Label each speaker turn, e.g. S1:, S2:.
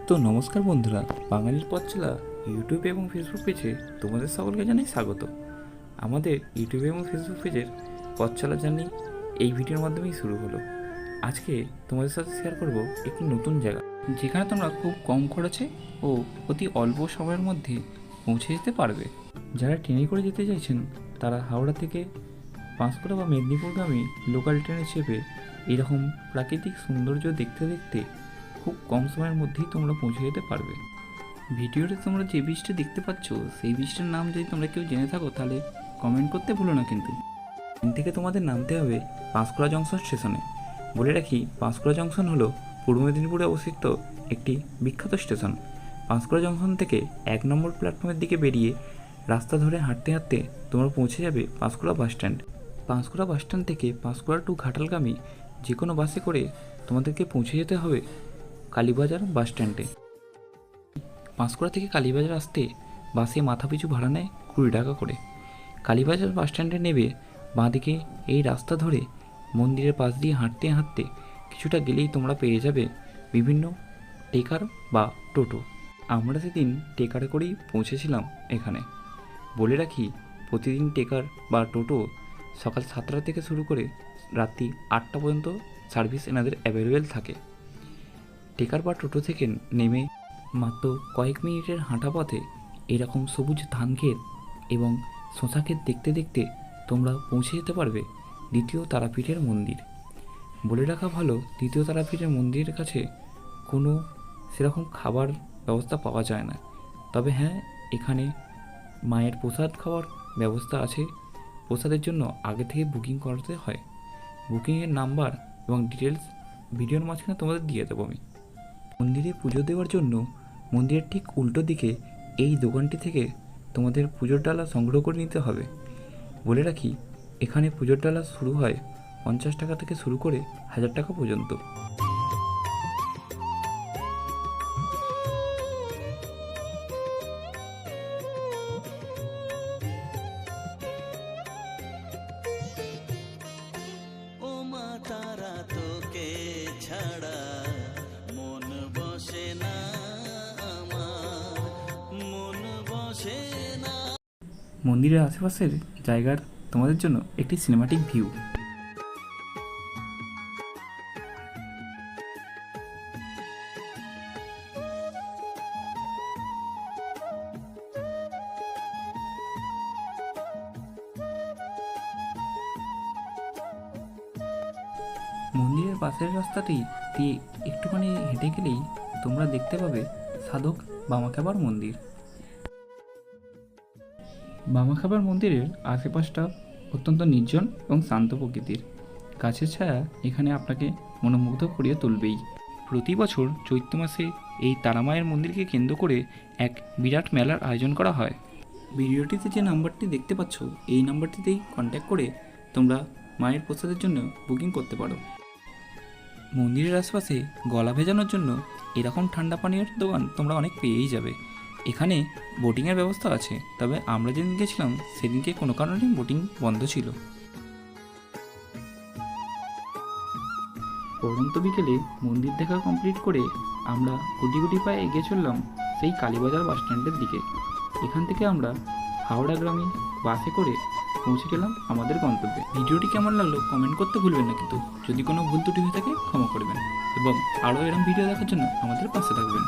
S1: তো নমস্কার বন্ধুরা, বাঙালির পথ চলা ইউটিউব এবং ফেসবুক পেজে তোমাদের সকলকে জানাই স্বাগত। আমাদের ইউটিউব এবং ফেসবুক পেজের পথ চলা জার্নি এই ভিডিওর মাধ্যমেই শুরু হলো। আজকে তোমাদের সাথে শেয়ার করব একটি নতুন জায়গা, যেখানে তোমরা খুব কম খরচে ও অতি অল্প সময়ের মধ্যে পৌঁছে যেতে পারবে। যারা ট্রেনে করে যেতে চাইছেন তারা হাওড়া থেকে পাঁশকুড়া বা মেদিনীপুরগামী লোকাল ট্রেনে চেপে এরকম প্রাকৃতিক সৌন্দর্য দেখতে দেখতে খুব কম সময়ের মধ্যেই তোমরা পৌঁছে যেতে পারবে। ভিডিওতে তোমরা যে বীজটা দেখতে পাচ্ছ সেই বীজটার নাম যদি তোমরা কেউ জেনে থাকো তাহলে কমেন্ট করতে ভুলো না। কিন্তু ট্রেন থেকে তোমাদের নামতে হবে পাঁশকুড়া জংশন স্টেশনে। বলে রাখি, পাঁশকুড়া জংশন হলো পূর্ব মেদিনীপুরে অবস্থিত একটি বিখ্যাত স্টেশন। পাঁশকুড়া জংশন থেকে 1 নম্বর প্ল্যাটফর্মের দিকে বেরিয়ে রাস্তা ধরে হাঁটতে হাঁটতে তোমরা পৌঁছে যাবে Panskura bus stand. Panskura bus stand থেকে পাঁশকুড়া টু ঘাটালগামী যে কোনো বাসে করে তোমাদেরকে পৌঁছে যেতে হবে কালীবাজার বাস স্ট্যান্ডে। পাঁশকুড়া থেকে কালীবাজার আসতে বাসে মাথাপিছু ভাড়া নেয় 20 টাকা করে। কালীবাজার বাস স্ট্যান্ডে নেবে বাঁদিকে এই রাস্তা ধরে মন্দিরের পাশ দিয়ে হাঁটতে হাঁটতে কিছুটা গেলেই তোমরা পেয়ে যাবে বিভিন্ন টেকার বা টোটো। আমরা সেদিন টেকারে করেই পৌঁছেছিলাম এখানে। বলে রাখি, প্রতিদিন টেকার বা টোটো সকাল 7টা থেকে শুরু করে রাত্রি 8টা পর্যন্ত সার্ভিস এনাদের অ্যাভেলেবেল থাকে। টেকার বা টোটো থেকে নেমে মাত্র কয়েক মিনিটের হাঁটা পথে এরকম সবুজ ধান ক্ষেত এবং শশা ক্ষেত দেখতে দেখতে তোমরা পৌঁছে যেতে পারবে দ্বিতীয় তারাপীঠের মন্দির। বলে রাখা ভালো, দ্বিতীয় তারাপীঠের মন্দিরের কাছে কোনো সেরকম খাবার ব্যবস্থা পাওয়া যায় না। তবে হ্যাঁ, এখানে মায়ের প্রসাদ খাওয়ার ব্যবস্থা আছে। প্রসাদের জন্য আগে থেকে বুকিং করাতে হয়। বুকিংয়ের নাম্বার এবং ডিটেলস ভিডিওর মাঝখানে তোমাদের দিয়ে দেবো আমি। মন্দিরে পুজো দেওয়ার জন্য মন্দিরের ঠিক উল্টো দিকে এই দোকানটি থেকে তোমাদের পুজোর ডালা সংগ্রহ করে নিতে হবে। বলে রাখি, এখানে পুজোর ডালা শুরু হয় 50 টাকা থেকে শুরু করে 1000 টাকা পর্যন্ত।
S2: ও মা তারা তোকে ছাড়া মন বসে না, আমার মন বসে না।
S1: মন্দিরের আশেপাশের জায়গার তোমাদের জন্য একটি সিনেমাটিক ভিউ। মন্দিরের পাশের রাস্তাটি দিয়ে একটুখানি হেঁটে গেলেই তোমরা দেখতে পাবে সাধক বামাখ্যাপার মন্দির। বামাখ্যাপার মন্দিরের আশেপাশটা অত্যন্ত নির্জন এবং শান্ত প্রকৃতির। গাছের ছায়া এখানে আপনাকে মনোমুগ্ধ করিয়ে তুলবেই। প্রতি বছর চৈত্র মাসে এই তারামায়ের মন্দিরকে কেন্দ্র করে এক বিরাট মেলার আয়োজন করা হয়। ভিডিওটিতে যে নাম্বারটি দেখতে পাচ্ছ এই নাম্বারটিতেই কন্ট্যাক্ট করে তোমরা মায়ের প্রসাদের জন্য বুকিং করতে পারো। মন্দিরের আশপাশে গলা ভেজানোর জন্য এরকম ঠান্ডা পানীয়ের দোকান তোমরা অনেক পেয়েই যাবে। এখানে বোটিংয়ের ব্যবস্থা আছে, তবে আমরা যেদিন গেছিলাম সেদিনকে কোনো কারণে বোটিং বন্ধ ছিল। পরন্ত বিকেলে মন্দির দেখা কমপ্লিট করে আমরা গুটি গুটি পায়ে এগিয়ে চললাম সেই কালীবাজার বাস স্ট্যান্ডের দিকে। এখান থেকে আমরা হাওড়া গ্রামে বাসে করে পৌঁছে গেলাম আমাদের গন্তব্যে। ভিডিওটি কেমন লাগলো কমেন্ট করতে ভুলবেন না, কিন্তু যদি কোনো ভুল ত্রুটি হয়ে থাকে ক্ষমা করবেন এবং আরও এরকম ভিডিও দেখার জন্য আমাদের পাশে থাকবেন।